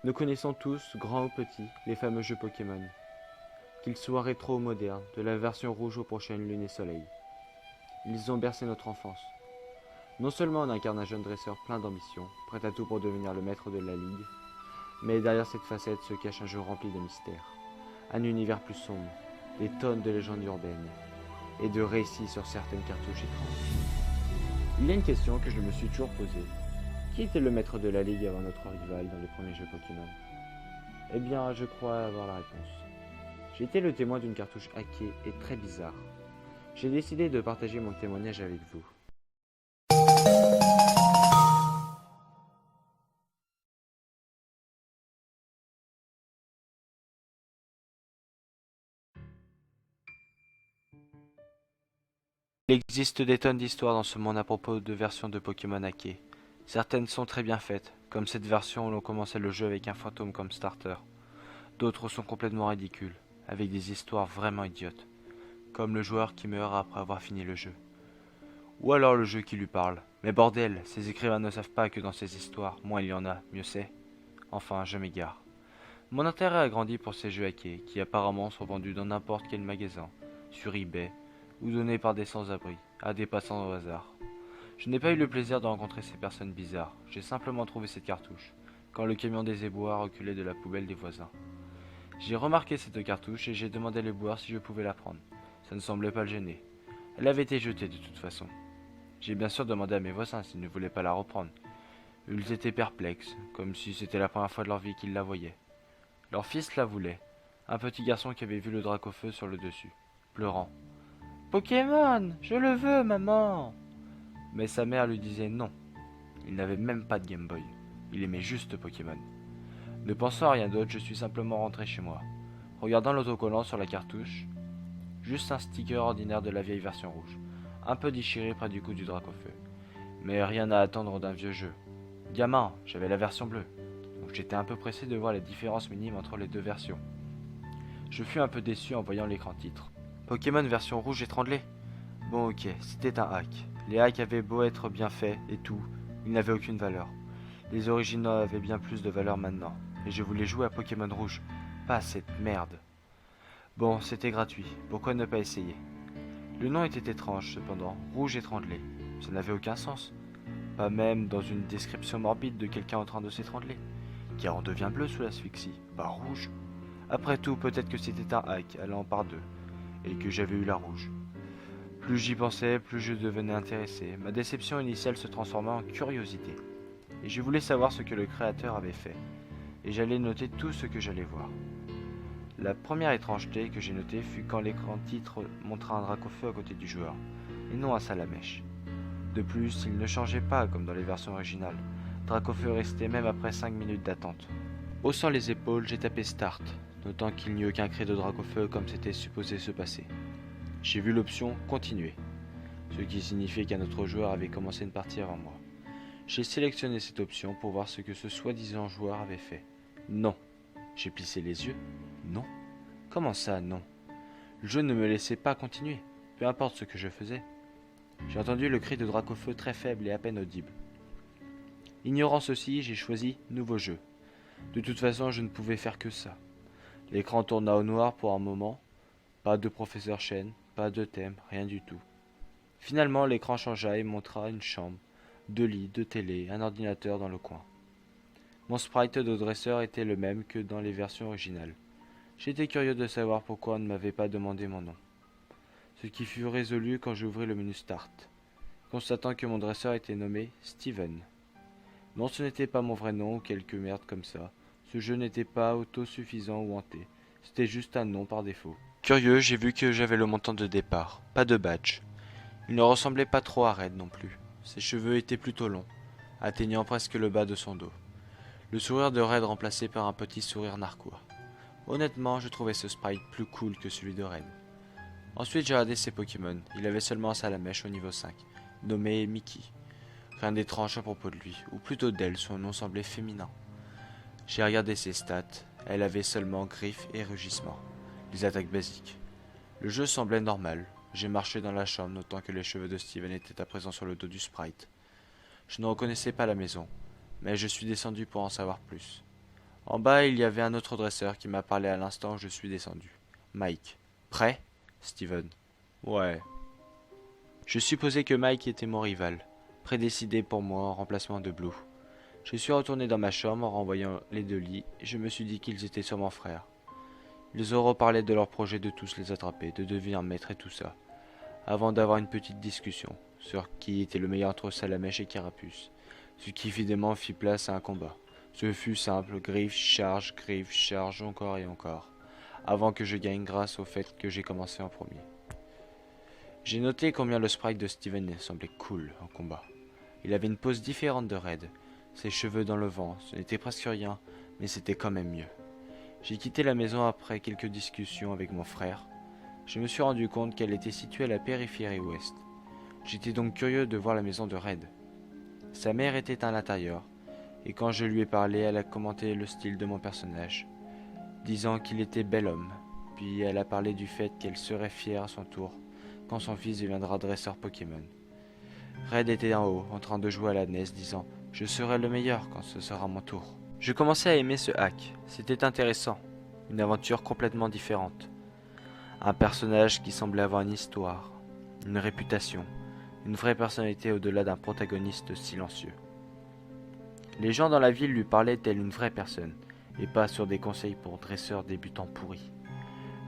Nous connaissons tous, grands ou petits, les fameux jeux Pokémon. Qu'ils soient rétro ou modernes, de la version rouge aux prochaines lunes et soleil. Ils ont bercé notre enfance. Non seulement on incarne un jeune dresseur plein d'ambition, prêt à tout pour devenir le maître de la ligue, mais derrière cette facette se cache un jeu rempli de mystères, un univers plus sombre, des tonnes de légendes urbaines et de récits sur certaines cartouches étranges. Il y a une question que je me suis toujours posée. Qui était le maître de la ligue avant notre rival dans les premiers jeux Pokémon? Eh bien, je crois avoir la réponse. J'ai été le témoin d'une cartouche hackée et très bizarre. J'ai décidé de partager mon témoignage avec vous. Il existe des tonnes d'histoires dans ce monde à propos de versions de Pokémon hackées. Certaines sont très bien faites, comme cette version où l'on commençait le jeu avec un fantôme comme starter. D'autres sont complètement ridicules, avec des histoires vraiment idiotes, comme le joueur qui meurt après avoir fini le jeu. Ou alors le jeu qui lui parle. Mais bordel, ces écrivains ne savent pas que dans ces histoires, moins il y en a, mieux c'est. Enfin, je m'égare. Mon intérêt a grandi pour ces jeux hackés, qui apparemment sont vendus dans n'importe quel magasin, sur eBay, ou donnés par des sans-abri, à des passants au hasard. Je n'ai pas eu le plaisir de rencontrer ces personnes bizarres, j'ai simplement trouvé cette cartouche, quand le camion des éboueurs reculait de la poubelle des voisins. J'ai remarqué cette cartouche et j'ai demandé à l'éboueur si je pouvais la prendre. Ça ne semblait pas le gêner. Elle avait été jetée de toute façon. J'ai bien sûr demandé à mes voisins s'ils ne voulaient pas la reprendre. Ils étaient perplexes, comme si c'était la première fois de leur vie qu'ils la voyaient. Leur fils la voulait, un petit garçon qui avait vu le Dracofeu sur le dessus, pleurant. Pokémon, je le veux, maman. Mais sa mère lui disait non. Il n'avait même pas de Game Boy. Il aimait juste Pokémon. Ne pensant à rien d'autre, je suis simplement rentré chez moi. Regardant l'autocollant sur la cartouche, juste un sticker ordinaire de la vieille version rouge, un peu déchiré près du cou du Dracofeu. Mais rien à attendre d'un vieux jeu. Gamin, j'avais la version bleue, donc j'étais un peu pressé de voir les différences minimes entre les deux versions. Je fus un peu déçu en voyant l'écran titre. Pokémon version rouge étranglée. Bon ok, c'était un hack. Les hacks avaient beau être bien faits et tout, ils n'avaient aucune valeur. Les originaux avaient bien plus de valeur maintenant, et je voulais jouer à Pokémon rouge, pas à cette merde. Bon, c'était gratuit, pourquoi ne pas essayer? Le nom était étrange cependant, rouge étranglé. Ça n'avait aucun sens. Pas même dans une description morbide de quelqu'un en train de s'étrangler. Car on devient bleu sous l'asphyxie, pas rouge. Après tout, peut-être que c'était un hack allant par deux, et que j'avais eu la rouge. Plus j'y pensais, plus je devenais intéressé. Ma déception initiale se transforma en curiosité. Et je voulais savoir ce que le créateur avait fait. Et j'allais noter tout ce que j'allais voir. La première étrangeté que j'ai notée fut quand l'écran titre montra un Dracofeu à côté du joueur, et non un Salamèche. De plus, il ne changeait pas comme dans les versions originales. Dracofeu restait même après 5 minutes d'attente. Haussant les épaules, j'ai tapé Start, notant qu'il n'y eut aucun cri de Dracofeu comme c'était supposé se passer. J'ai vu l'option Continuer, ce qui signifiait qu'un autre joueur avait commencé une partie avant moi. J'ai sélectionné cette option pour voir ce que ce soi-disant joueur avait fait. Non. J'ai plissé les yeux. Non. Comment ça, non? Le jeu ne me laissait pas continuer, peu importe ce que je faisais. J'ai entendu le cri de Dracofeu très faible et à peine audible. Ignorant ceci, j'ai choisi Nouveau jeu. De toute façon, je ne pouvais faire que ça. L'écran tourna au noir pour un moment. Pas de professeur Chen, pas de thème, rien du tout. Finalement, l'écran changea et montra une chambre, deux lits, deux télés, un ordinateur dans le coin. Mon sprite de dresseur était le même que dans les versions originales. J'étais curieux de savoir pourquoi on ne m'avait pas demandé mon nom. Ce qui fut résolu quand j'ouvris le menu Start, constatant que mon dresseur était nommé Steven. Non, ce n'était pas mon vrai nom ou quelque merde comme ça. Ce jeu n'était pas autosuffisant ou hanté. C'était juste un nom par défaut. Curieux, j'ai vu que j'avais le montant de départ, pas de badge. Il ne ressemblait pas trop à Red non plus. Ses cheveux étaient plutôt longs, atteignant presque le bas de son dos. Le sourire de Red remplacé par un petit sourire narquois. Honnêtement, je trouvais ce sprite plus cool que celui de Red. Ensuite, j'ai regardé ses Pokémon. Il avait seulement un Salamèche au niveau 5, nommé Mickey. Rien d'étrange à propos de lui, ou plutôt d'elle, son nom semblait féminin. J'ai regardé ses stats. Elle avait seulement griffes et rugissements. Les attaques basiques. Le jeu semblait normal. J'ai marché dans la chambre, notant que les cheveux de Steven étaient à présent sur le dos du sprite. Je ne reconnaissais pas la maison, mais je suis descendu pour en savoir plus. En bas, il y avait un autre dresseur qui m'a parlé à l'instant où je suis descendu. Mike. Prêt? Steven. Ouais. Je supposais que Mike était mon rival, prédécidé pour moi en remplacement de Blue. Je suis retourné dans ma chambre en renvoyant les deux lits et je me suis dit qu'ils étaient sûrement frères. Ils auront parlé de leur projet de tous les attraper, de devenir maître et tout ça, avant d'avoir une petite discussion sur qui était le meilleur entre Salamèche et Carapuce, ce qui évidemment fit place à un combat. Ce fut simple, griffe, charge encore et encore, avant que je gagne grâce au fait que j'ai commencé en premier. J'ai noté combien le sprite de Steven semblait cool en combat. Il avait une pose différente de Red, ses cheveux dans le vent, ce n'était presque rien, mais c'était quand même mieux. J'ai quitté la maison après quelques discussions avec mon frère. Je me suis rendu compte qu'elle était située à la périphérie ouest. J'étais donc curieux de voir la maison de Red. Sa mère était à l'intérieur, et quand je lui ai parlé, elle a commenté le style de mon personnage, disant qu'il était bel homme. Puis elle a parlé du fait qu'elle serait fière à son tour quand son fils deviendra dresseur Pokémon. Red était en haut, en train de jouer à la NES, disant « Je serai le meilleur quand ce sera mon tour ». Je commençais à aimer ce hack, c'était intéressant, une aventure complètement différente. Un personnage qui semblait avoir une histoire, une réputation, une vraie personnalité au-delà d'un protagoniste silencieux. Les gens dans la ville lui parlaient telle une vraie personne, et pas sur des conseils pour dresseurs débutants pourris.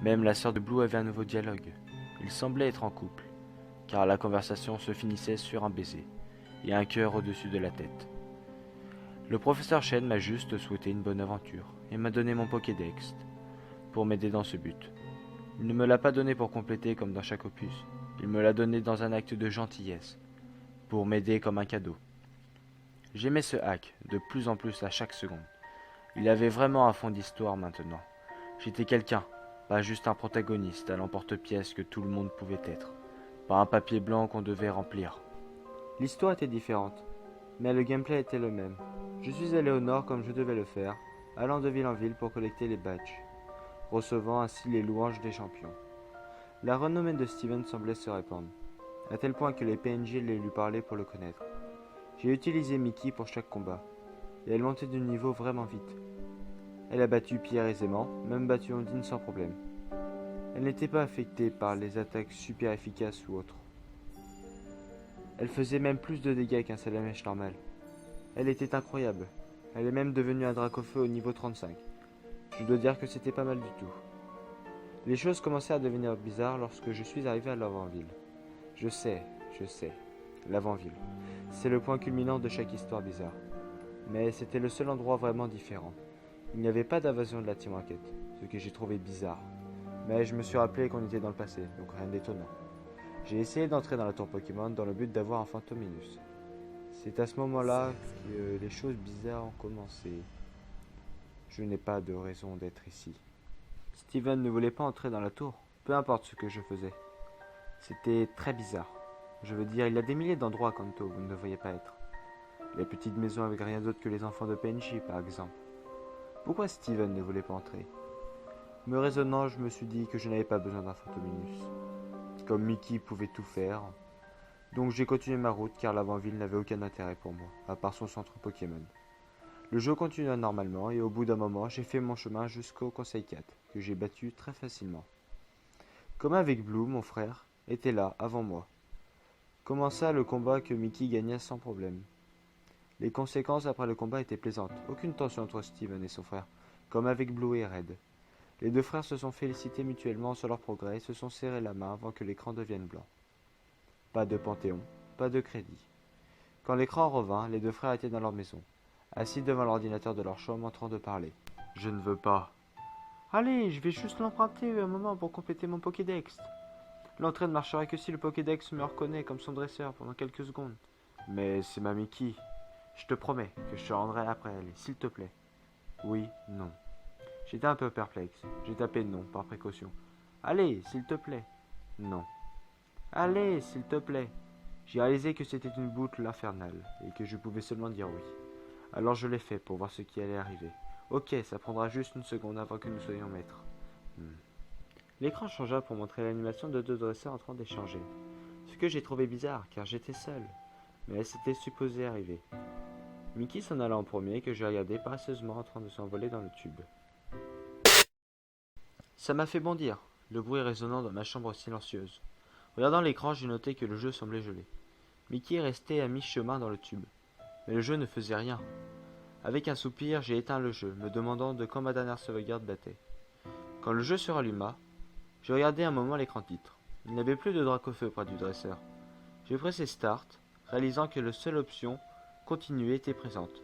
Même la sœur de Blue avait un nouveau dialogue. Ils semblaient être en couple, car la conversation se finissait sur un baiser, et un cœur au-dessus de la tête. Le professeur Chen m'a juste souhaité une bonne aventure, et m'a donné mon Pokédex, pour m'aider dans ce but. Il ne me l'a pas donné pour compléter comme dans chaque opus, il me l'a donné dans un acte de gentillesse, pour m'aider comme un cadeau. J'aimais ce hack, de plus en plus à chaque seconde. Il avait vraiment un fond d'histoire maintenant. J'étais quelqu'un, pas juste un protagoniste à l'emporte-pièce que tout le monde pouvait être, pas un papier blanc qu'on devait remplir. L'histoire était différente, mais le gameplay était le même. Je suis allé au nord comme je devais le faire, allant de ville en ville pour collecter les badges, recevant ainsi les louanges des champions. La renommée de Steven semblait se répandre, à tel point que les PNJ allaient lui parler pour le connaître. J'ai utilisé Mickey pour chaque combat, et elle montait de niveau vraiment vite. Elle a battu Pierre aisément, même battu Ondine sans problème. Elle n'était pas affectée par les attaques super efficaces ou autres. Elle faisait même plus de dégâts qu'un Salamèche normal. Elle était incroyable. Elle est même devenue un Dracofeu au niveau 35. Je dois dire que c'était pas mal du tout. Les choses commençaient à devenir bizarres lorsque je suis arrivé à l'Avant-Ville. Je sais, l'Avant-Ville. C'est le point culminant de chaque histoire bizarre. Mais c'était le seul endroit vraiment différent. Il n'y avait pas d'invasion de la Team Rocket, ce que j'ai trouvé bizarre. Mais je me suis rappelé qu'on était dans le passé, donc rien d'étonnant. J'ai essayé d'entrer dans la tour Pokémon dans le but d'avoir un Fantominus. C'est à ce moment-là que les choses bizarres ont commencé. Je n'ai pas de raison d'être ici. Steven ne voulait pas entrer dans la tour, peu importe ce que je faisais. C'était très bizarre. Je veux dire, il y a des milliers d'endroits à Kanto où vous ne devriez pas être. Les petites maisons avec rien d'autre que les enfants de PNJ, par exemple. Pourquoi Steven ne voulait pas entrer? Me raisonnant, je me suis dit que je n'avais pas besoin d'un Fantominus. Comme Mickey pouvait tout faire. Donc j'ai continué ma route car l'avant-ville n'avait aucun intérêt pour moi, à part son centre Pokémon. Le jeu continua normalement et au bout d'un moment, j'ai fait mon chemin jusqu'au Conseil 4, que j'ai battu très facilement. Comme avec Blue, mon frère, était là, avant moi. Commença le combat que Mickey gagna sans problème. Les conséquences après le combat étaient plaisantes, aucune tension entre Steven et son frère, comme avec Blue et Red. Les deux frères se sont félicités mutuellement sur leur progrès et se sont serrés la main avant que l'écran devienne blanc. Pas de Panthéon, pas de crédit. Quand l'écran revint, les deux frères étaient dans leur maison, assis devant l'ordinateur de leur chambre en train de parler. Je ne veux pas. Allez, je vais juste l'emprunter un moment pour compléter mon Pokédex. L'entrée ne marchera que si le Pokédex me reconnaît comme son dresseur pendant quelques secondes. Mais c'est ma Mickey. Je te promets que je te rendrai après elle, s'il te plaît. Oui, non. J'étais un peu perplexe. J'ai tapé non, par précaution. Allez, s'il te plaît. Non. Allez, s'il te plaît. J'ai réalisé que c'était une boucle infernale et que je pouvais seulement dire oui. Alors je l'ai fait pour voir ce qui allait arriver. Ok, ça prendra juste une seconde avant que nous soyons maîtres. L'écran changea pour montrer l'animation de deux dresseurs en train d'échanger. Ce que j'ai trouvé bizarre car j'étais seul. Mais c'était supposé arriver. Mickey s'en alla en premier que j'ai regardé paresseusement en train de s'envoler dans le tube. Ça m'a fait bondir, le bruit résonnant dans ma chambre silencieuse. Regardant l'écran, j'ai noté que le jeu semblait gelé. Mickey restait à mi-chemin dans le tube, mais le jeu ne faisait rien. Avec un soupir, j'ai éteint le jeu, me demandant de quand ma dernière sauvegarde datait. Quand le jeu se ralluma, j'ai regardé un moment l'écran titre. Il n'y avait plus de Dracofeu près du dresseur. J'ai pressé Start, réalisant que la seule option Continuer était présente.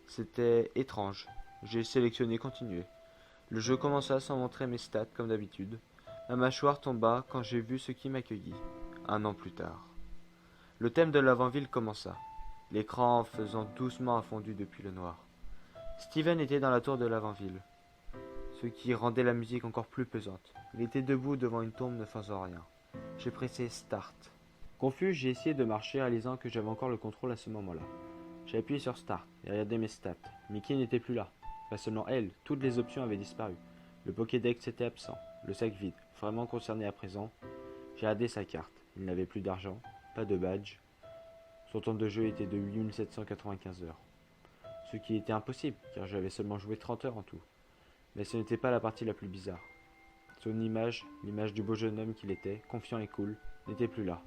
C'était étrange. J'ai sélectionné Continuer. Le jeu commença sans montrer mes stats comme d'habitude. Ma mâchoire tomba quand j'ai vu ce qui m'accueillit, un an plus tard. Le thème de l'avant-ville commença, l'écran faisant doucement un fondu depuis le noir. Steven était dans la tour de l'avant-ville, ce qui rendait la musique encore plus pesante. Il était debout devant une tombe ne faisant rien. J'ai pressé Start. Confus, j'ai essayé de marcher, réalisant que j'avais encore le contrôle à ce moment-là. J'ai appuyé sur Start et regardé mes stats. Mickey n'était plus là. Pas seulement elle, toutes les options avaient disparu. Le Pokédex était absent, le sac vide, vraiment concerné à présent. J'ai regardé sa carte. Il n'avait plus d'argent, pas de badge. Son temps de jeu était de 8795 heures. Ce qui était impossible, car j'avais seulement joué 30 heures en tout. Mais ce n'était pas la partie la plus bizarre. Son image, l'image du beau jeune homme qu'il était, confiant et cool, n'était plus là.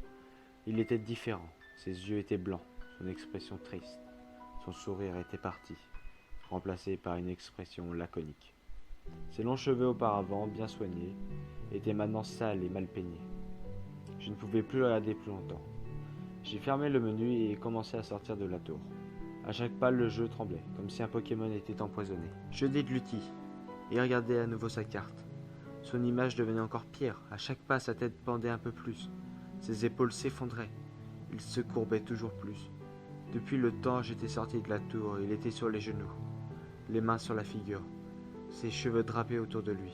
Il était différent. Ses yeux étaient blancs, son expression triste. Son sourire était parti, remplacé par une expression laconique. Ses longs cheveux auparavant bien soignés étaient maintenant sales et mal peignés. Je ne pouvais plus le regarder plus longtemps. J'ai fermé le menu et commencé à sortir de la tour. À chaque pas, le jeu tremblait, comme si un Pokémon était empoisonné. Je déglutis et regardais à nouveau sa carte. Son image devenait encore pire. À chaque pas, sa tête pendait un peu plus. Ses épaules s'effondraient. Il se courbait toujours plus. Depuis le temps, j'étais sorti de la tour et il était sur les genoux, les mains sur la figure, ses cheveux drapés autour de lui.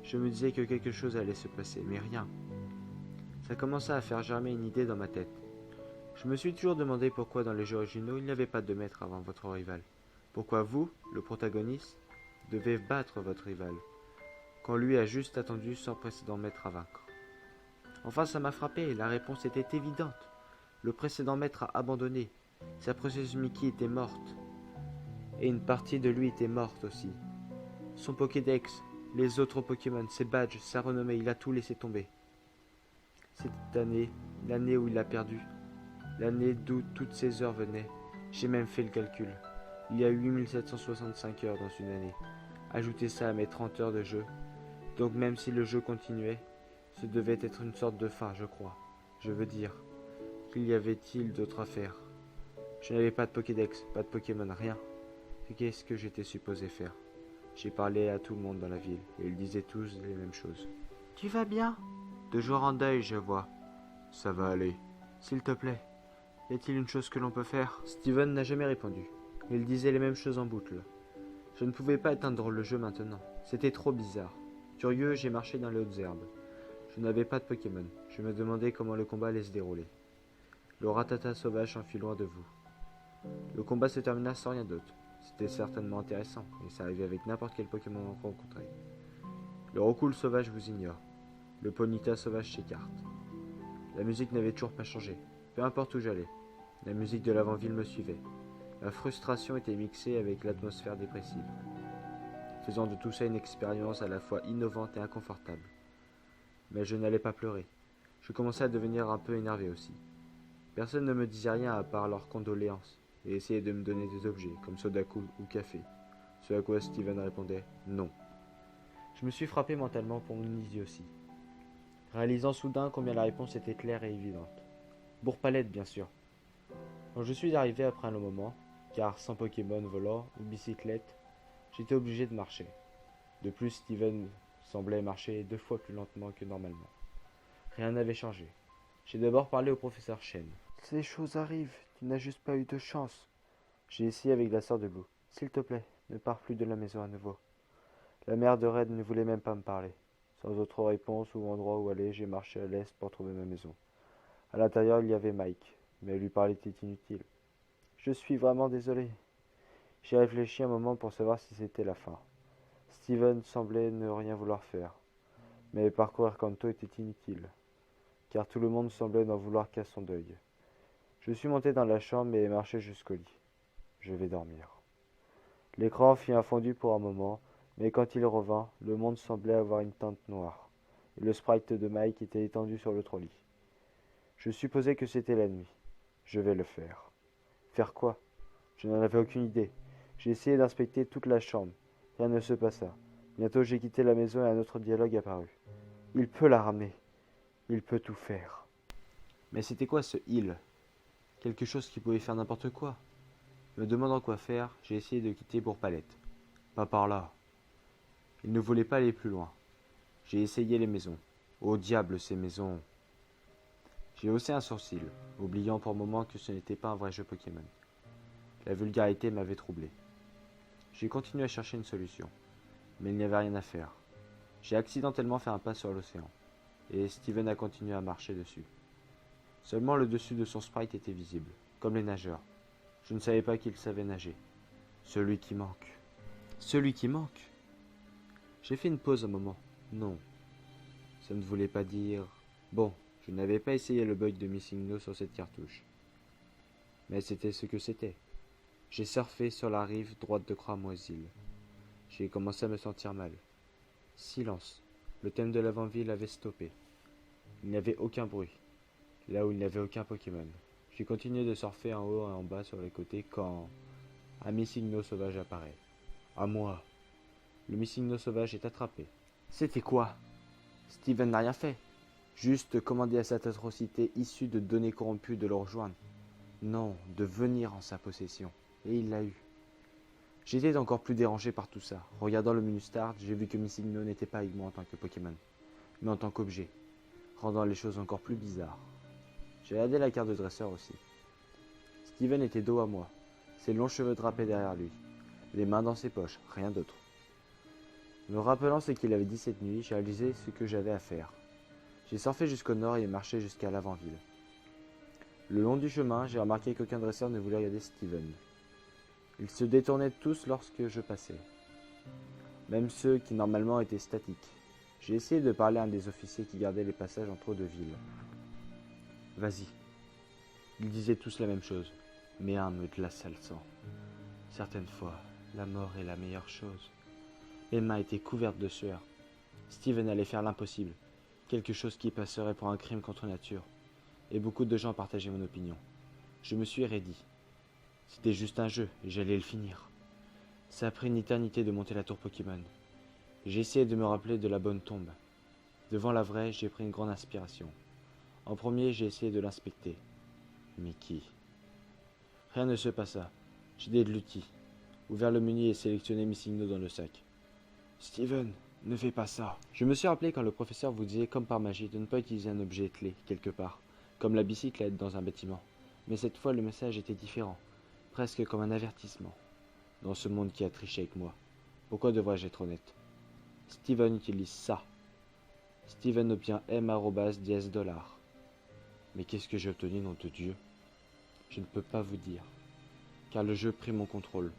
Je me disais que quelque chose allait se passer, mais rien. Ça commença à faire germer une idée dans ma tête. Je me suis toujours demandé pourquoi dans les jeux originaux il n'y avait pas de maître avant votre rival. Pourquoi vous, le protagoniste, devez battre votre rival, quand lui a juste attendu sans précédent maître à vaincre. Enfin, ça m'a frappé et la réponse était évidente. Le précédent maître a abandonné. Sa princesse Mickey était morte. Et une partie de lui était morte aussi. Son Pokédex, les autres Pokémon, ses badges, sa renommée, il a tout laissé tomber. Cette année, l'année où il a perdu, l'année d'où toutes ces heures venaient. J'ai même fait le calcul. Il y a 8765 heures dans une année. Ajoutez ça à mes 30 heures de jeu. Donc même si le jeu continuait, ce devait être une sorte de fin, je crois. Je veux dire, qu'il y avait-il d'autres à faire? Je n'avais pas de Pokédex, pas de Pokémon, rien. Qu'est-ce que j'étais supposé faire? J'ai parlé à tout le monde dans la ville, et ils disaient tous les mêmes choses. Tu vas bien? Toujours en deuil, je vois. Ça va aller. S'il te plaît, y a-t-il une chose que l'on peut faire? Steven n'a jamais répondu. Il disait les mêmes choses en boucle. Je ne pouvais pas éteindre le jeu maintenant. C'était trop bizarre. Curieux, j'ai marché dans les hautes herbes. Je n'avais pas de Pokémon. Je me demandais comment le combat allait se dérouler. Le ratata sauvage s'enfuit loin de vous. Le combat se termina sans rien d'autre. C'était certainement intéressant, et ça arrivait avec n'importe quel Pokémon rencontré. Le Rocool sauvage vous ignore. Le Ponyta sauvage s'écarte. La musique n'avait toujours pas changé. Peu importe où j'allais. La musique de l'avant-ville me suivait. Ma frustration était mixée avec l'atmosphère dépressive, faisant de tout ça une expérience à la fois innovante et inconfortable. Mais je n'allais pas pleurer. Je commençais à devenir un peu énervé aussi. Personne ne me disait rien à part leurs condoléances et essayait de me donner des objets, comme Sodaku ou café. Ce à quoi Steven répondait non. Je me suis frappé mentalement pour mon idiotie, réalisant soudain combien la réponse était claire et évidente. Bourg-Palette, bien sûr. Quand je suis arrivé après un long moment, car sans Pokémon volant ou bicyclette, j'étais obligé de marcher. De plus, Steven semblait marcher 2 fois plus lentement que normalement. Rien n'avait changé. J'ai d'abord parlé au professeur Chen. Ces choses arrivent, tu n'as juste pas eu de chance. J'ai essayé avec la sœur de Blue. S'il te plaît, ne pars plus de la maison à nouveau. La mère de Red ne voulait même pas me parler. Sans autre réponse ou endroit où aller, j'ai marché à l'est pour trouver ma maison. À l'intérieur, il y avait Mike, mais lui parler était inutile. Je suis vraiment désolé. J'ai réfléchi un moment pour savoir si c'était la fin. Steven semblait ne rien vouloir faire, mais parcourir Kanto était inutile, car tout le monde semblait n'en vouloir qu'à son deuil. Je suis monté dans la chambre et marché jusqu'au lit. je vais dormir. L'écran fit un fondu pour un moment, mais quand il revint, le monde semblait avoir une teinte noire, et le sprite de Mike était étendu sur le trolley. Je supposais que c'était la nuit. Je vais le faire. Faire quoi? Je n'en avais aucune idée. J'ai essayé d'inspecter toute la chambre. Rien ne se passa. Bientôt j'ai quitté la maison et un autre dialogue apparut. Il peut la ramener. Il peut tout faire. Mais c'était quoi ce il? Quelque chose qui pouvait faire n'importe quoi. Me demandant quoi faire, j'ai essayé de quitter Bourg-Palette. Pas par là. Il ne voulait pas aller plus loin. J'ai essayé les maisons. Au diable ces maisons. J'ai haussé un sourcil, oubliant pour un moment que ce n'était pas un vrai jeu Pokémon. La vulgarité m'avait troublé. J'ai continué à chercher une solution, mais il n'y avait rien à faire. J'ai accidentellement fait un pas sur l'océan, et Steven a continué à marcher dessus. Seulement le dessus de son sprite était visible, comme les nageurs. Je ne savais pas qu'il savait nager. Celui qui manque. Celui qui manque? J'ai fait une pause un moment. Non. Ça ne voulait pas dire... Bon, je n'avais pas essayé le bug de Missing No sur cette cartouche. Mais c'était ce que c'était. J'ai surfé sur la rive droite de Cramoisil. J'ai commencé à me sentir mal. Silence. Le thème de l'avant-ville avait stoppé. Il n'y avait aucun bruit. Là où il n'y avait aucun Pokémon. J'ai continué de surfer en haut et en bas sur les côtés quand... un Missigno sauvage apparaît. À moi. Le Missigno sauvage est attrapé. C'était quoi? Steven n'a rien fait. Juste commander à cette atrocité issue de données corrompues de le rejoindre. Non, de venir en sa possession. Et il l'a eu. J'étais encore plus dérangé par tout ça. Regardant le menu Start, j'ai vu que Missigno n'était pas avec moi en tant que Pokémon, mais en tant qu'objet, rendant les choses encore plus bizarres. J'ai regardé la carte de dresseur aussi. Steven était dos à moi, ses longs cheveux drapés derrière lui, les mains dans ses poches, rien d'autre. Me rappelant ce qu'il avait dit cette nuit, j'ai réalisé ce que j'avais à faire. J'ai surfé jusqu'au nord et marché jusqu'à l'avant-ville. Le long du chemin, j'ai remarqué qu'aucun dresseur ne voulait regarder Steven. Ils se détournaient tous lorsque je passais, même ceux qui normalement étaient statiques. J'ai essayé de parler à un des officiers qui gardait les passages entre eau de ville. Vas-y. Ils disaient tous la même chose, mais un me glaçait le sang. Certaines fois, la mort est la meilleure chose. Mes mains étaient couvertes de sueur. Steven allait faire l'impossible, quelque chose qui passerait pour un crime contre nature, et beaucoup de gens partageaient mon opinion. Je me suis raidi. C'était juste un jeu, et j'allais le finir. Ça a pris une éternité de monter la tour Pokémon. J'ai essayé de me rappeler de la bonne tombe. Devant la vraie, j'ai pris une grande inspiration. En premier, j'ai essayé de l'inspecter. Mais qui? Rien ne se passa. J'ai dégluti, ouvert le menu et sélectionné mes signaux dans le sac. Steven, ne fais pas ça. Je me suis rappelé quand le professeur vous disait, comme par magie, de ne pas utiliser un objet clé quelque part, comme la bicyclette dans un bâtiment. Mais cette fois, le message était différent, presque comme un avertissement. Dans ce monde qui a triché avec moi, pourquoi devrais-je être honnête? Steven utilise ça. Steven obtient M@10$. Mais qu'est-ce que j'ai obtenu, nom de Dieu? Je ne peux pas vous dire, car le jeu prit mon contrôle.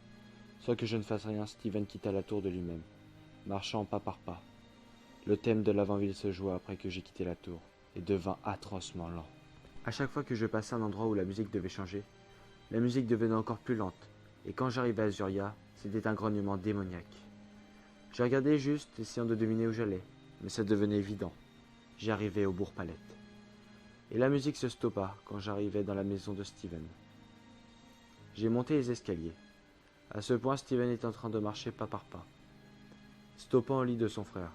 Sans que je ne fasse rien, Steven quitta la tour de lui-même, marchant pas par pas. Le thème de l'avant-ville se joua après que j'ai quitté la tour, et devint atrocement lent. À chaque fois que je passais un endroit où la musique devait changer, la musique devenait encore plus lente, et quand j'arrivais à Zuria, c'était un grognement démoniaque. Je regardais juste, essayant de deviner où j'allais, mais ça devenait évident. J'arrivais au Bourg-Palette. Et la musique se stoppa quand j'arrivais dans la maison de Steven. J'ai monté les escaliers. À ce point, Steven était en train de marcher pas par pas, stoppant au lit de son frère,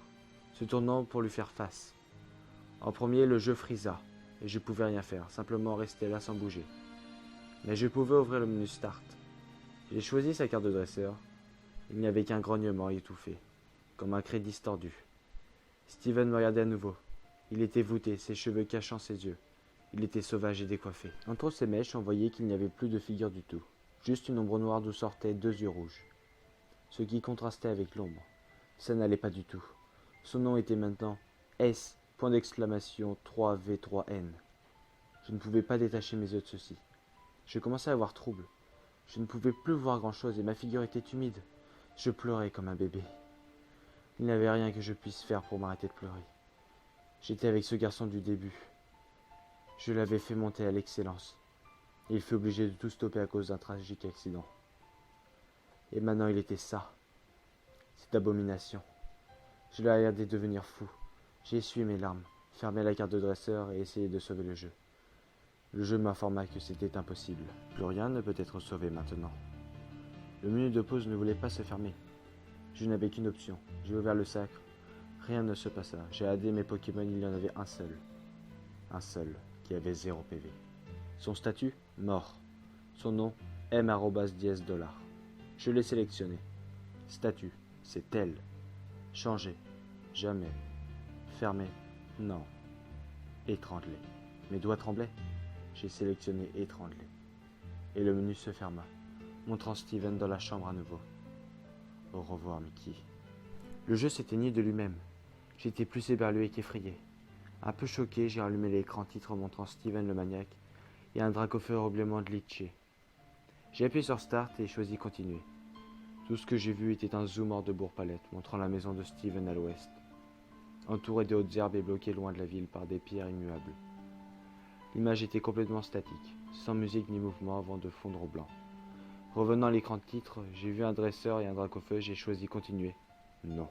se tournant pour lui faire face. En premier, le jeu frisa, et je pouvais rien faire, simplement rester là sans bouger. Mais je pouvais ouvrir le menu Start. J'ai choisi sa carte de dresseur. Il n'y avait qu'un grognement étouffé, comme un cri distordu. Steven me regardait à nouveau. Il était voûté, ses cheveux cachant ses yeux. Il était sauvage et décoiffé. Entre ses mèches, on voyait qu'il n'y avait plus de figure du tout. Juste une ombre noire d'où sortaient 2 yeux rouges. Ce qui contrastait avec l'ombre. Ça n'allait pas du tout. Son nom était maintenant S, point d'exclamation 3V3N. Je ne pouvais pas détacher mes yeux de ceci. Je commençais à avoir trouble. Je ne pouvais plus voir grand-chose et ma figure était humide. Je pleurais comme un bébé. Il n'y avait rien que je puisse faire pour m'arrêter de pleurer. J'étais avec ce garçon du début. Je l'avais fait monter à l'excellence. Et il fut obligé de tout stopper à cause d'un tragique accident. Et maintenant il était ça. Cette abomination. Je l'ai regardé devenir fou. J'ai essuyé mes larmes, fermé la carte de dresseur et essayé de sauver le jeu. Le jeu m'informa que c'était impossible. Plus rien ne peut être sauvé maintenant. Le menu de pause ne voulait pas se fermer. Je n'avais qu'une option. J'ai ouvert le sac. Rien ne se passa. J'ai aidé mes Pokémon, il y en avait un seul. Un seul, qui avait 0 PV. Son statut, mort. Son nom, M@10$. Je l'ai sélectionné. Statut, c'est elle. Changer, jamais. Fermer, non. Étranglé. Mes doigts tremblaient. J'ai sélectionné étranglé. Et le menu se ferma, montrant Steven dans la chambre à nouveau. Au revoir, Mickey. Le jeu s'éteignit de lui-même. J'étais plus éberlué qu'effrayé. Un peu choqué, j'ai rallumé l'écran titre montrant Steven le maniaque et un Dracofeu reublement de Litchi. J'ai appuyé sur Start et choisi Continuer. Tout ce que j'ai vu était un zoom hors de Bourg-Palette, montrant la maison de Steven à l'ouest, entourée de hautes herbes et bloquée loin de la ville par des pierres immuables. L'image était complètement statique, sans musique ni mouvement avant de fondre au blanc. Revenant à l'écran de titre, j'ai vu un dresseur et un Dracofeu, j'ai choisi Continuer. Non.